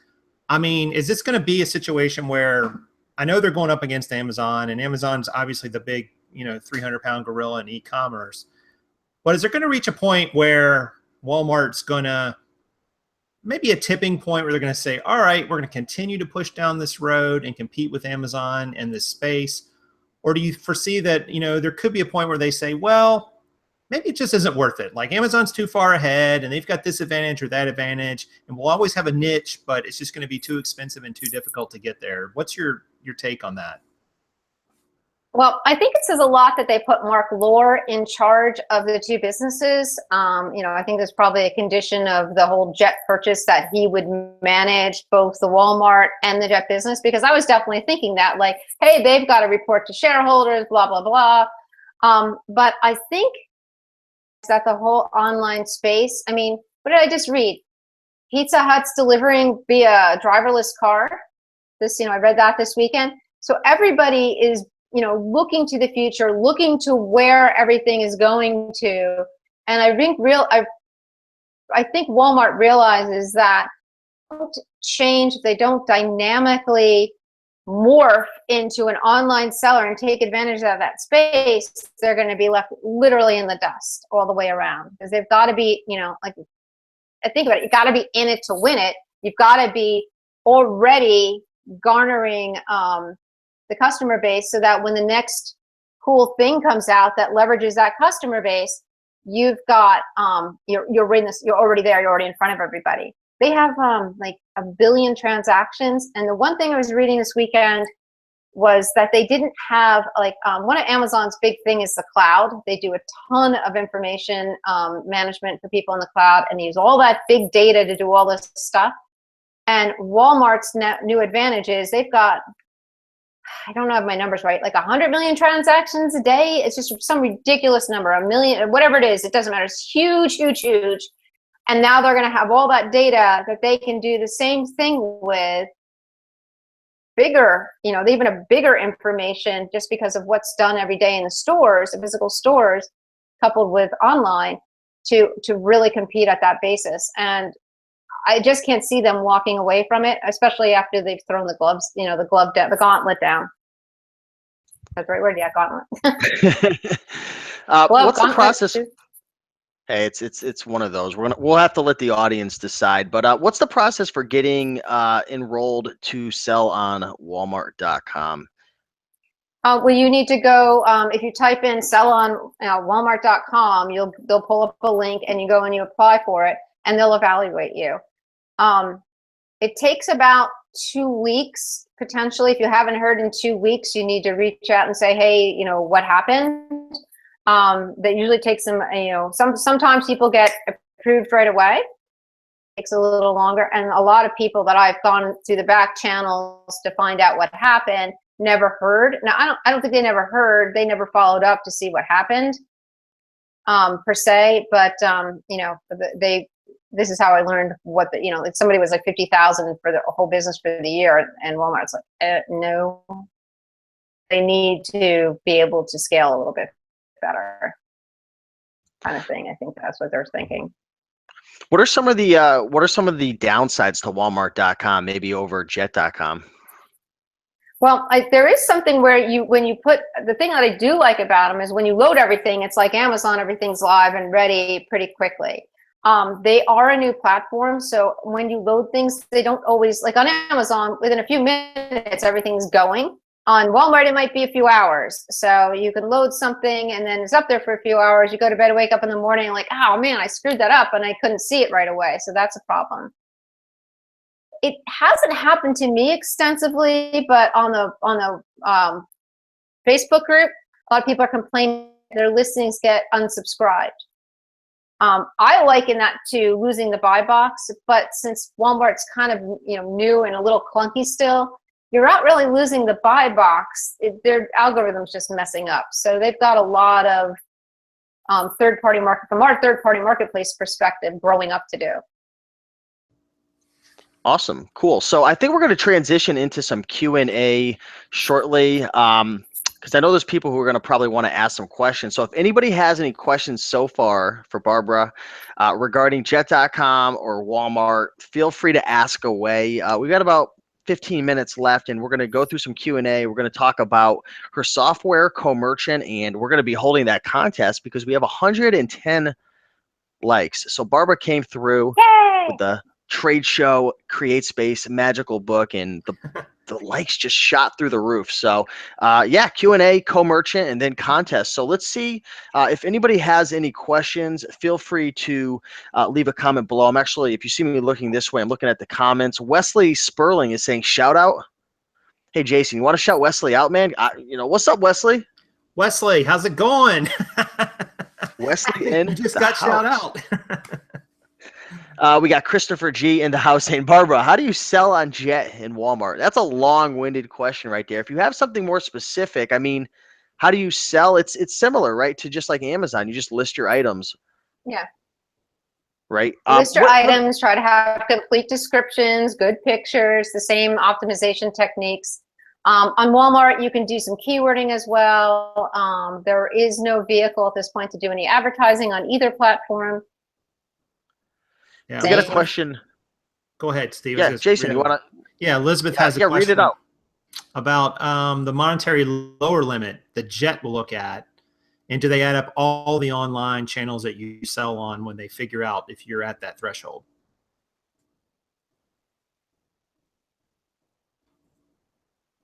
I mean, is this going to be a situation where, I know they're going up against Amazon, and Amazon's obviously the big, 300-pound gorilla in e-commerce, but is there going to reach a point where Walmart's going to, maybe a tipping point where they're going to say, all right, we're going to continue to push down this road and compete with Amazon in this space? Or do you foresee that, there could be a point where they say, well, maybe it just isn't worth it. Like Amazon's too far ahead and they've got this advantage or that advantage, and we'll always have a niche, but it's just going to be too expensive and too difficult to get there. What's your take on that? Well, I think it says a lot that they put Marc Lore in charge of the two businesses. I think there's probably a condition of the whole Jet purchase that he would manage both the Walmart and the Jet business, because I was definitely thinking that, like, hey, they've got to report to shareholders, blah, blah, blah. But I think that the whole online space, I mean, what did I just read? Pizza Hut's delivering via driverless car. I read that this weekend. So everybody is, looking to the future, looking to where everything is going to. And I think Walmart realizes that don't change, they don't dynamically morph into an online seller and take advantage of that space, they're going to be left literally in the dust all the way around. Because they've got to be, like, I think about it, you got to be in it to win it. You've got to be already garnering the customer base, so that when the next cool thing comes out that leverages that customer base, you've got you're already there, you're already in front of everybody. They have like 1 billion transactions, and the one thing I was reading this weekend was that they didn't have, like, one of Amazon's big thing is the cloud. They do a ton of information management for people in the cloud, and they use all that big data to do all this stuff. And Walmart's new advantage is they've got, I don't have my numbers right, like 100 million transactions a day. It's just some ridiculous number, 1 million, whatever it is, it doesn't matter. It's huge, huge, huge. And now they're going to have all that data that they can do the same thing with bigger, even a bigger information, just because of what's done every day in the stores, the physical stores, coupled with online, to really compete at that basis. And I just can't see them walking away from it, especially after they've thrown the gloves, the gauntlet down. That's the right word, yeah, gauntlet. What's the process? Hey, it's one of those. We'll have to let the audience decide. But what's the process for getting enrolled to sell on Walmart.com? Well, you need to go, if you type in sell on Walmart.com, they'll pull up a link, and you go and you apply for it, and they'll evaluate you. It takes about 2 weeks, potentially. If you haven't heard in 2 weeks, you need to reach out and say, hey, you know, what happened? That usually takes them, you know, sometimes people get approved right away. It takes a little longer. And a lot of people that I've gone through the back channels to find out what happened never heard. Now, I don't think they never heard. They never followed up to see what happened, per se. But, you know, this is how I learned what the, you know, if somebody was like 50,000 for the whole business for the year, and Walmart's like, no, they need to be able to scale a little bit better, kind of thing. I think that's what they're thinking. What are some of the downsides to Walmart.com, maybe over Jet.com? Well, there is something where when you put, the thing that I do like about them is when you load everything, it's like Amazon, everything's live and ready pretty quickly. They are a new platform, so when you load things, they don't always, like on Amazon, within a few minutes, everything's going. On Walmart, it might be a few hours. So you can load something and then it's up there for a few hours. You go to bed, wake up in the morning, like, oh man, I screwed that up and I couldn't see it right away. So that's a problem. It hasn't happened to me extensively, but on the Facebook group, a lot of people are complaining their listings get unsubscribed. I liken that to losing the buy box, but since Walmart's kind of, you know, new and a little clunky still, you're not really losing the buy box. Their algorithm's just messing up. So they've got a lot of third-party market, from our third-party marketplace perspective, growing up to do. Awesome, cool. So I think we're going to transition into some Q&A shortly, because I know there's people who are going to probably want to ask some questions. So if anybody has any questions so far for Barbara regarding Jet.com or Walmart, feel free to ask away. We've got about 15 minutes left, and we're going to go through some Q&A. We're going to talk about her software, co-merchant, and we're going to be holding that contest because we have 110 likes. So Barbara came through with the trade show Create Space magical book, and the likes just shot through the roof. So yeah, Q&A, co-merchant, and then contest. So let's see if anybody has any questions. Feel free to leave a comment below. I'm actually, if you see me looking this way, I'm looking at the comments. Wesley Sperling is saying shout out. Hey Jason, you want to shout Wesley out, man? You know, what's up, Wesley? Wesley, how's it going? Wesley in you just the got house. shout out. We got Christopher G in the house saying, Barbara, how do you sell on Jet and Walmart? That's a long-winded question right there. If you have something more specific, I mean, how do you sell? It's similar, right, to just like Amazon. You just list your items. Yeah. Right. List your items, try to have complete descriptions, good pictures, the same optimization techniques. On Walmart, you can do some keywording as well. There is no vehicle at this point to do any advertising on either platform. Yeah, we got a question. Go ahead, Steve. Yeah, Jason, you want to? Yeah, Elizabeth has a question. Read it out. About the monetary lower limit that Jet will look at, and do they add up all the online channels that you sell on when they figure out if you're at that threshold?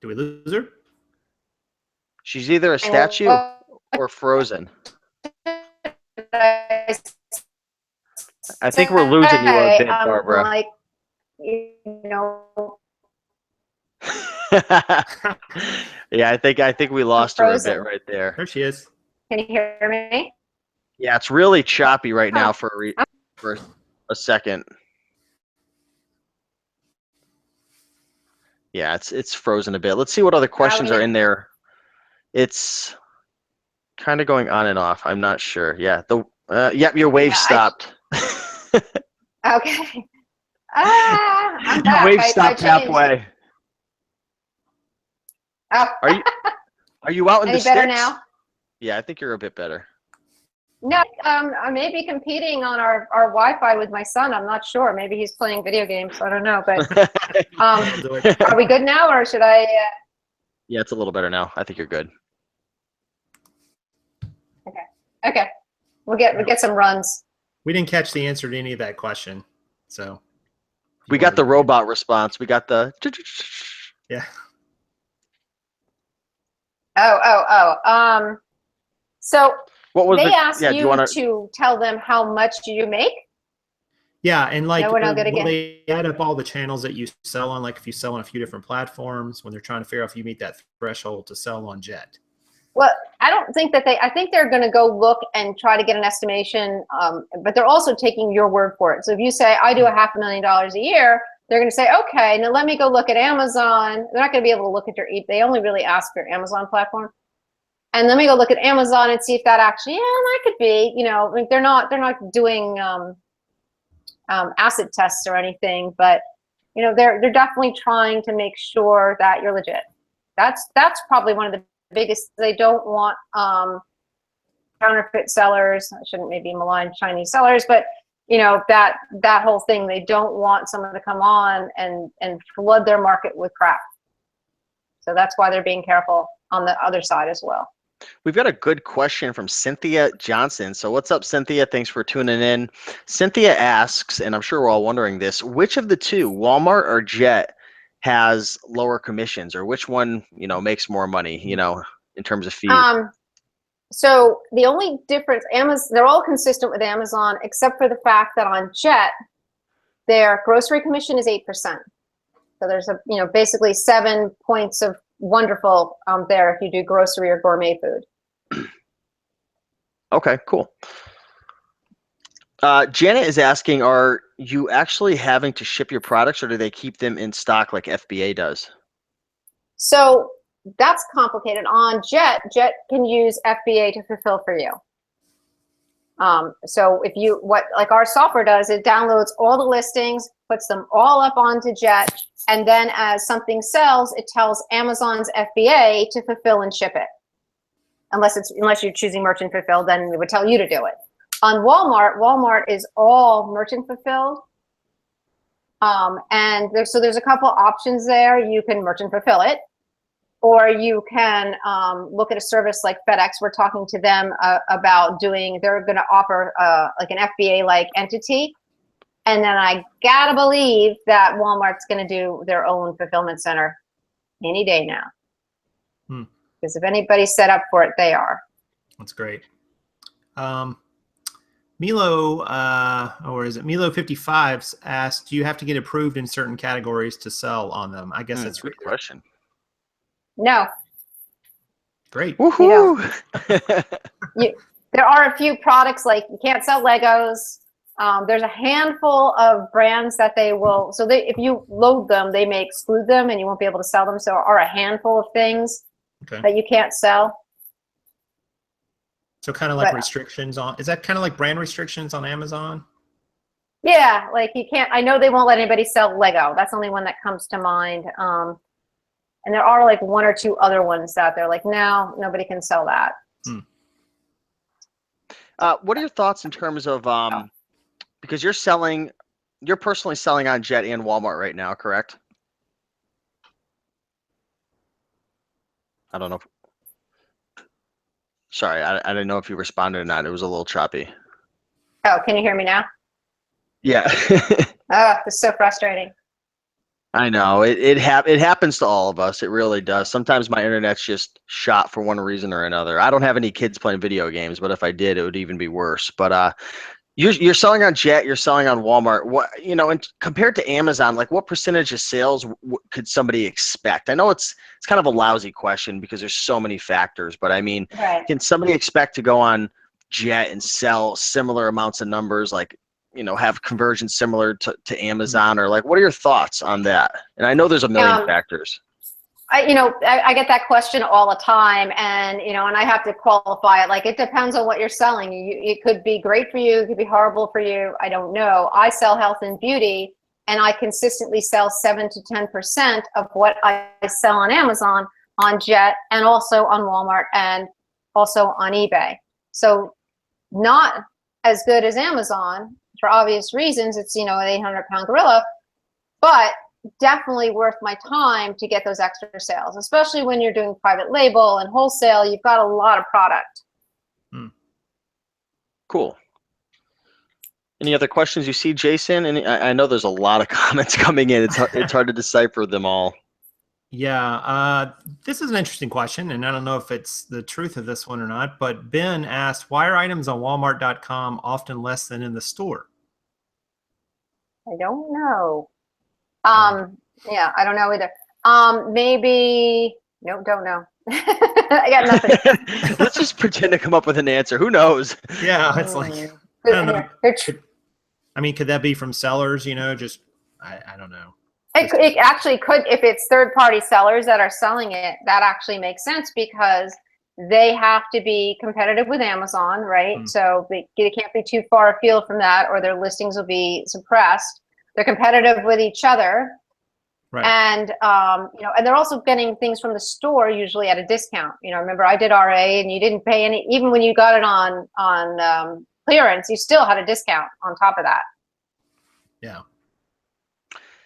Do we lose her? She's either a statue or frozen. I think we're losing you a bit, Barbara. Like, you know. Yeah, I think we lost her a bit right there. There she is. Can you hear me? Yeah, it's really choppy right now for a second. Yeah, it's frozen a bit. Let's see what other questions are in there. It's kind of going on and off. I'm not sure. Yeah, yep, your wave stopped. Okay. I'm back. Your wave stopped halfway. Oh. Are you out in the sticks? Any better now? Yeah, I think you're a bit better. No, I may be competing on our Wi-Fi with my son. I'm not sure. Maybe he's playing video games. I don't know. But are we good now, or should I? Yeah, it's a little better now. I think you're good. Okay. We'll get some runs. We didn't catch the answer to any of that question, so. We got the robot response. We got the. Yeah. So what was they asked yeah, you to tell them how much you make? Yeah, and like, No, we're not good will again. they add up all the channels that you sell on? Like, if you sell on a few different platforms, when they're trying to figure out if you meet that threshold to sell on Jet. Well, I don't think that I think they're going to go look and try to get an estimation, but they're also taking your word for it. So if you say, I do $500,000 a year, they're going to say, okay, now let me go look at Amazon. They're not going to be able to look at your they only really ask for your Amazon platform. And let me go look at Amazon and see if that actually, yeah, that could be, you know, like they're not doing acid tests or anything, but you know, they're definitely trying to make sure that you're legit. That's probably one of the biggest. They don't want counterfeit sellers. I shouldn't maybe malign Chinese sellers, but you know, that whole thing. They don't want someone to come on and flood their market with crap. So that's why they're being careful on the other side as well. We've got a good question from Cynthia Johnson. So what's up, Cynthia? Thanks for tuning in. Cynthia asks, and I'm sure we're all wondering this, which of the two, Walmart or Jet, has lower commissions, or which one, you know, makes more money, you know, in terms of fees? So the only difference, they're all consistent with Amazon, except for the fact that on Jet, their grocery commission is 8%. So there's a, you know, basically 7 points of wonderful there if you do grocery or gourmet food. Okay, cool. Janet is asking, are you actually having to ship your products, or do they keep them in stock like FBA does? So that's complicated. On Jet can use FBA to fulfill for you. So if you, like our software does, it downloads all the listings, puts them all up onto Jet, and then as something sells, it tells Amazon's FBA to fulfill and ship it. Unless you're choosing merchant fulfilled, then it would tell you to do it. On Walmart is all merchant fulfilled. And there's a couple options there. You can merchant fulfill it, or you can look at a service like FedEx. We're talking to them about they're going to offer like an FBA-like entity. And then I gotta believe that Walmart's going to do their own fulfillment center any day now. Because if anybody's set up for it, they are. That's great. Milo, or is it Milo 55 asked, do you have to get approved in certain categories to sell on them? I guess that's a good question. No. Great. Woohoo! There are a few products, like you can't sell Legos. There's a handful of brands that they will, so if you load them, they may exclude them and you won't be able to sell them. So there are a handful of things that you can't sell. So kind of like restrictions on, is that kind of like brand restrictions on Amazon? Yeah, like you can't, I know they won't let anybody sell Lego. That's the only one that comes to mind. And there are like one or two other ones out there, like, no, nobody can sell that. What are your thoughts in terms of, because you're personally selling on Jet and Walmart right now, correct? I don't know. Sorry, I didn't know if you responded or not. It was a little choppy. Oh, can you hear me now? Yeah. Oh, it's so frustrating. I know. It happens to all of us. It really does. Sometimes my internet's just shot for one reason or another. I don't have any kids playing video games, but if I did, it would even be worse. But you're selling on Jet, you're selling on Walmart. What, you know, and compared to Amazon, like what percentage of sales could somebody expect? I know it's kind of a lousy question because there's so many factors, but I mean, can somebody expect to go on Jet and sell similar amounts of numbers, like, you know, have conversions similar to Amazon, or like, what are your thoughts on that? And I know there's a million factors. I get that question all the time, and and I have to qualify it. Like, it depends on what you're selling. It could be great for you, it could be horrible for you. I don't know. I sell health and beauty, and I consistently sell 7 to 10% of what I sell on Amazon, on Jet, and also on Walmart, and also on eBay. So not as good as Amazon for obvious reasons. It's an 800-pound gorilla, but definitely worth my time to get those extra sales, especially when you're doing private label and wholesale. You've got a lot of product. Cool. Any other questions you see, Jason? And I know there's a lot of comments coming in. It's hard to decipher them all. Yeah, this is an interesting question, and I don't know if it's the truth of this one or not, but Ben asked, why are items on Walmart.com often less than in the store? I don't know. Yeah, I don't know either. Maybe, no, don't know. I got nothing. Let's just pretend to come up with an answer. Who knows? Yeah, it's like, I don't know. I mean, could that be from sellers, you know, just, I don't know. It actually could, if it's third-party sellers that are selling it, that actually makes sense because they have to be competitive with Amazon, right? So it can't be too far afield from that or their listings will be suppressed. They're competitive with each other. Right. And, you know, and they're also getting things from the store usually at a discount. You know, remember I did RA and you didn't pay any, even when you got it on clearance, you still had a discount on top of that. Yeah.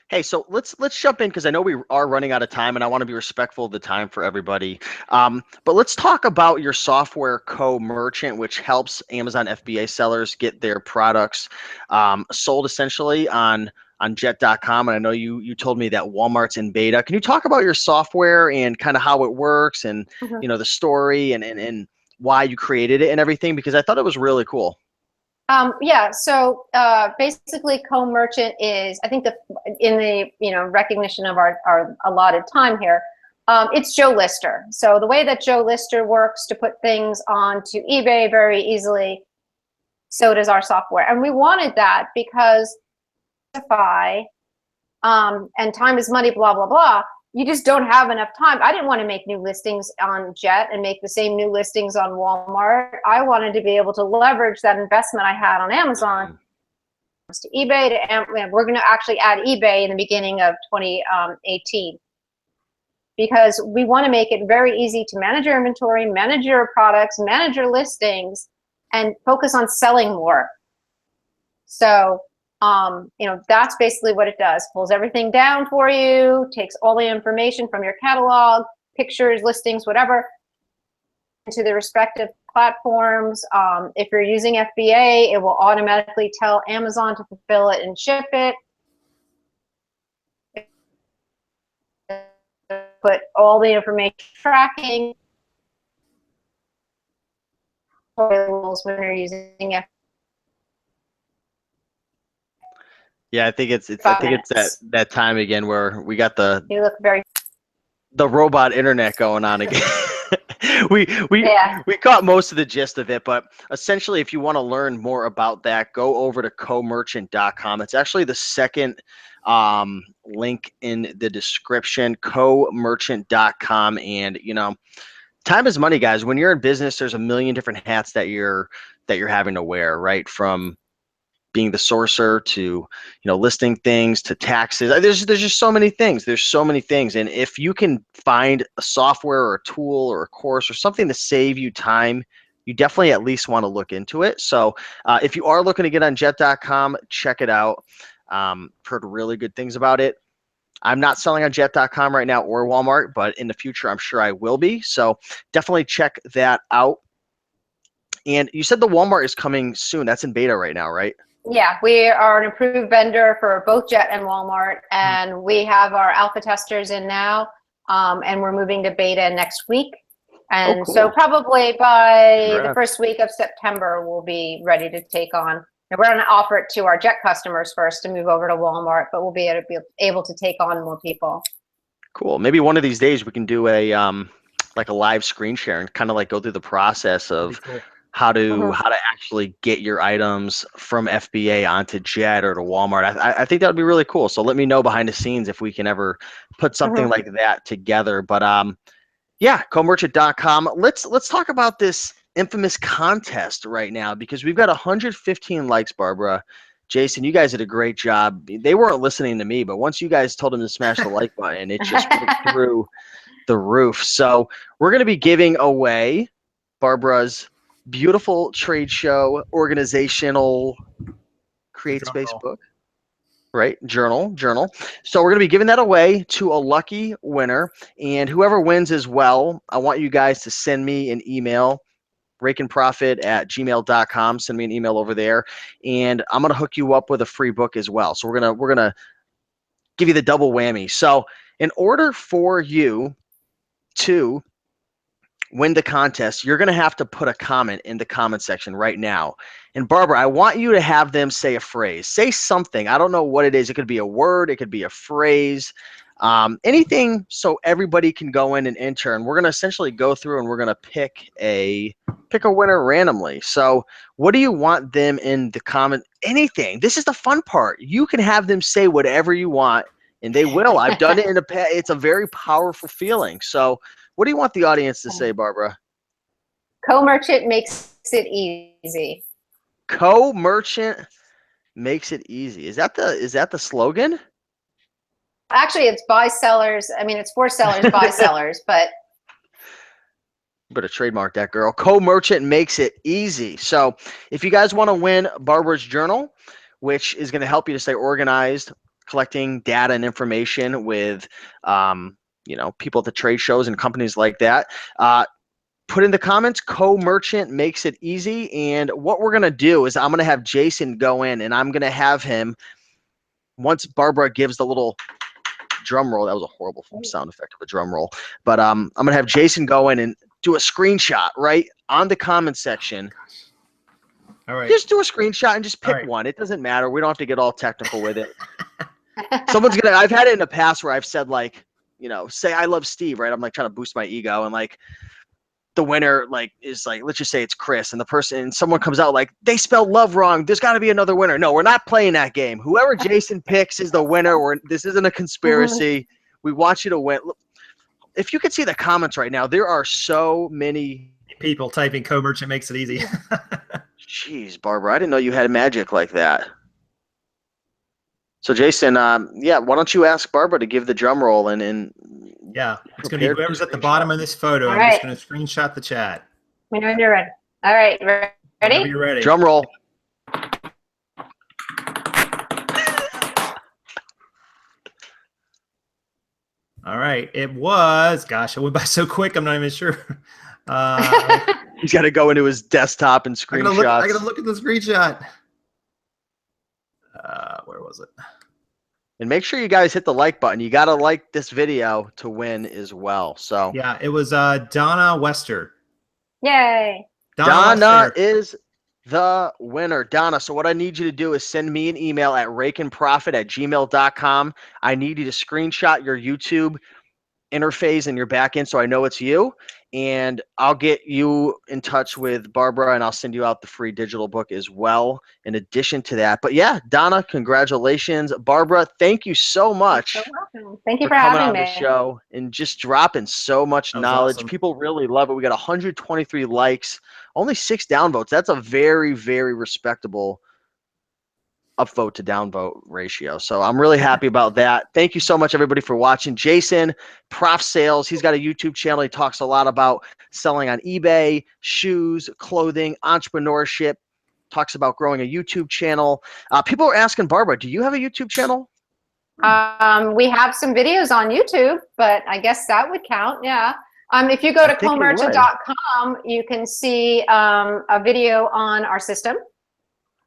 Hey, so let's jump in because I know we are running out of time and I want to be respectful of the time for everybody. But let's talk about your software co-merchant, which helps Amazon FBA sellers get their products sold essentially on Jet.com. And I know you told me that Walmart's in beta. Can you talk about your software and kind of how it works and you know the story and why you created it and everything? Because I thought it was really cool. Yeah, so basically co-merchant is, I think in the, you know, recognition of our allotted time here, it's Joe Lister. So the way that Joe Lister works to put things onto eBay very easily, so does our software. And we wanted that because and time is money, blah, blah, blah. You just don't have enough time. I didn't want to make new listings on Jet and make the same new listings on Walmart. I wanted to be able to leverage that investment I had on Amazon to eBay. We're going to actually add eBay in the beginning of 2018 because we want to make it very easy to manage your inventory, manage your products, manage your listings, and focus on selling more. So you know, that's basically what it does. Pulls everything down for you, takes all the information from your catalog, pictures, listings, whatever, into the respective platforms. If you're using FBA, it will automatically tell Amazon to fulfill it and ship it. Put all the information tracking rules when you're using FBA. Yeah, I think it's that time again where we got the robot internet going on again. we caught most of the gist of it, but essentially if you want to learn more about that, go over to comerchant.com. It's actually the second link in the description, comerchant.com. And you know, time is money, guys. When you're in business, there's a million different hats that you're having to wear, right? From being the sourcer to, you know, listing things to taxes. There's just so many things. There's so many things. And if you can find a software or a tool or a course or something to save you time, you definitely at least want to look into it. So if you are looking to get on jet.com, check it out. Heard really good things about it. I'm not selling on jet.com right now or Walmart, but in the future, I'm sure I will be. So definitely check that out. And you said the Walmart is coming soon. That's in beta right now, right? Yeah, we are an approved vendor for both Jet and Walmart, and we have our alpha testers in now, and we're moving to beta next week. And cool. So probably by the first week of September, we'll be ready to take on. And we're going to offer it to our Jet customers first to move over to Walmart, but we'll be able to take on more people. Cool. Maybe one of these days we can do a like a live screen share and kind of like go through the process of how to actually get your items from FBA onto Jet or to Walmart. I think that would be really cool. So let me know behind the scenes if we can ever put something like that together. But yeah, comerchant.com. Let's talk about this infamous contest right now because we've got 115 likes, Barbara. Jason, you guys did a great job. They weren't listening to me, but once you guys told them to smash the like button, it just went through the roof. So we're going to be giving away Barbara's beautiful trade show organizational CreateSpace book, right? Journal. So we're going to be giving that away to a lucky winner, and whoever wins as well, I want you guys to send me an email, raikenprofit@gmail.com. Send me an email over there, and I'm going to hook you up with a free book as well. So we're going to give you the double whammy. So in order for you to win the contest, you're going to have to put a comment in the comment section right now. And Barbara, I want you to have them say a phrase. Say something. I don't know what it is. It could be a word. It could be a phrase. Anything so everybody can go in and enter. And we're going to essentially go through and we're going to pick a winner randomly. So what do you want them in the comment? Anything. This is the fun part. You can have them say whatever you want, and they will. I've done it in the past. It's a very powerful feeling. So what do you want the audience to say, Barbara? Co-merchant makes it easy. Co-merchant makes it easy. Is that the slogan? Actually, it's buy sellers. I mean, it's for sellers, buy sellers, but better trademark that, girl. Co-merchant makes it easy. So if you guys want to win Barbara's journal, which is going to help you to stay organized, collecting data and information with people at the trade shows and companies like that, put in the comments, co-merchant makes it easy. And what we're going to do is I'm going to have Jason go in, and I'm going to have him, once Barbara gives the little drum roll. That was a horrible sound effect of a drum roll. But I'm going to have Jason go in and do a screenshot right on the comment section. All right. Just do a screenshot and just pick one. It doesn't matter. We don't have to get all technical with it. I've had it in the past where I've said, like, say I love Steve, right? I'm like trying to boost my ego, and like the winner is like, let's just say it's Chris, and someone comes out like, they spelled love wrong. There's got to be another winner. No, we're not playing that game. Whoever Jason picks is the winner. This isn't a conspiracy. We want you to win. Look, if you could see the comments right now, there are so many people typing co-merchant makes it easy. Jeez, Barbara, I didn't know you had magic like that. So Jason, why don't you ask Barbara to give the drum roll and yeah, it's going to be whoever's at the bottom of this photo. I'm just going to screenshot the chat. We know when you're ready. All right, ready? Whenever you're ready. Drum roll. All right, it was. Gosh, it went by so quick. I'm not even sure. He's got to go into his desktop and screenshots. I got to look at the screenshot. Where was it? And make sure you guys hit the like button. You got to like this video to win as well. So yeah, it was Donna Wester. Yay. Donna is the winner. Donna, so what I need you to do is send me an email at raikenprofit@gmail.com. I need you to screenshot your YouTube interface and your backend so I know it's you, and I'll get you in touch with Barbara, and I'll send you out the free digital book as well in addition to that. But yeah, Donna, congratulations. Barbara, thank you so much. You're welcome. Thank you for having coming me on the show and just dropping so much knowledge. Awesome. People really love it. We got 123 likes, only 6 downvotes. That's a very, very respectable upvote to downvote ratio. So I'm really happy about that. Thank you so much, everybody, for watching. Jason, Prof Sales, he's got a YouTube channel. He talks a lot about selling on eBay, shoes, clothing, entrepreneurship, talks about growing a YouTube channel. People are asking, Barbara, do you have a YouTube channel? We have some videos on YouTube, but I guess that would count. Yeah. If you go to comerchant.com, you can see a video on our system.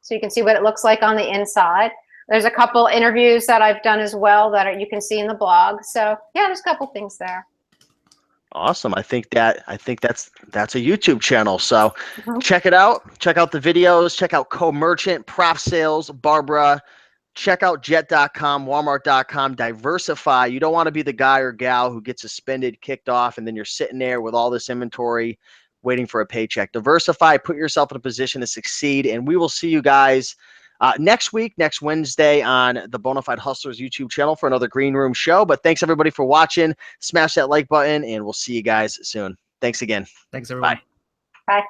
So you can see what it looks like on the inside. There's a couple interviews that I've done as well that you can see in the blog. So yeah, there's a couple things there. Awesome. I think that's a YouTube channel. So check it out. Check out the videos. Check out Co-Merchant, Prof Sales, Barbara. Check out Jet.com, Walmart.com, Diversify. You don't want to be the guy or gal who gets suspended, kicked off, and then you're sitting there with all this inventory waiting for a paycheck. Diversify, put yourself in a position to succeed, and we will see you guys next week, next Wednesday on the Bonafide Hustlers YouTube channel for another Green Room show. But thanks, everybody, for watching. Smash that like button, and we'll see you guys soon. Thanks again. Thanks, everyone. Bye. Bye.